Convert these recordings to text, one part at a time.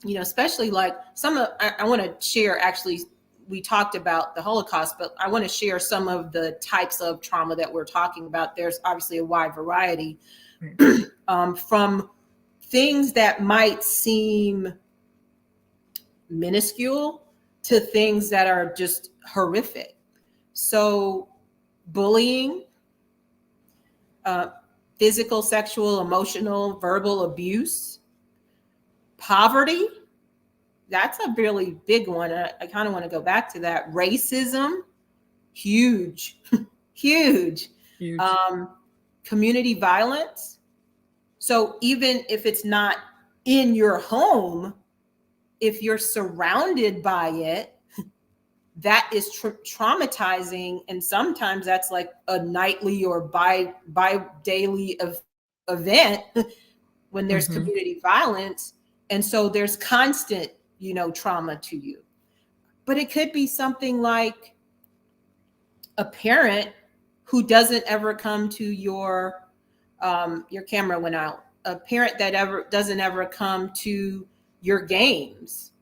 especially like I want to share actually, we talked about the Holocaust, but I want to share some of the types of trauma that we're talking about. There's obviously a wide variety, from things that might seem minuscule to things that are just horrific. So, bullying, uh, physical, sexual, emotional, verbal abuse, poverty. That's a really big one. I kind of want to go back to that. Racism, huge, huge. Huge. Um, Community violence. So even if it's not in your home, if you're surrounded by it, that is traumatizing, and sometimes that's like a nightly or by daily event when there's Mm-hmm. community violence, and so there's constant trauma to you. But it could be something like a parent who doesn't ever come to your camera went out, a parent that ever doesn't ever come to your games,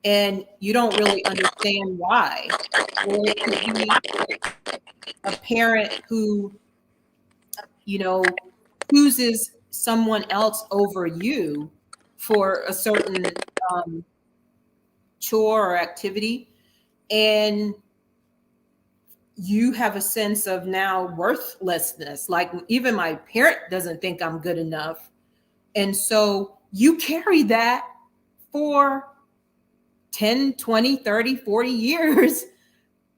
and you don't really understand why. Or it could be a parent who, you know, chooses someone else over you for a certain um, chore or activity. And you have a sense of now worthlessness. Like, even my parent doesn't think I'm good enough. And so you carry that for 10, 20, 30, 40 years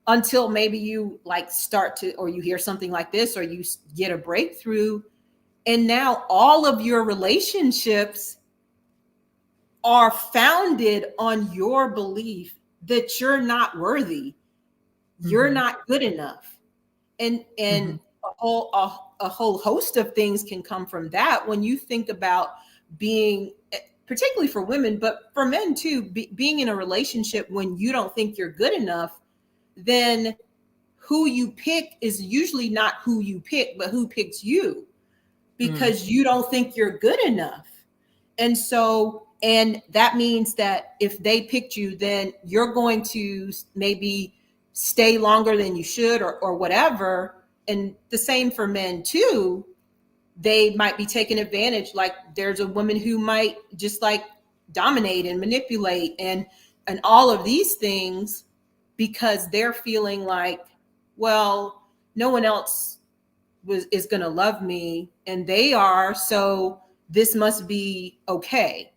until maybe you like start to, or you hear something like this, or you get a breakthrough. And now all of your relationships are founded on your belief that you're not worthy, you're Mm-hmm. not good enough. And Mm-hmm. a whole host of things can come from that when you think about being, particularly for women, but for men too, being in a relationship when you don't think you're good enough. Then who you pick is usually not who you pick, but who picks you, Mm. because you don't think you're good enough. And so, and that means that if they picked you, then you're going to maybe stay longer than you should, or whatever. And the same for men too. They might be taking advantage. Like, there's a woman who might just like dominate and manipulate and all of these things, because they're feeling like, well, no one else is going to love me and they are, so this must be okay.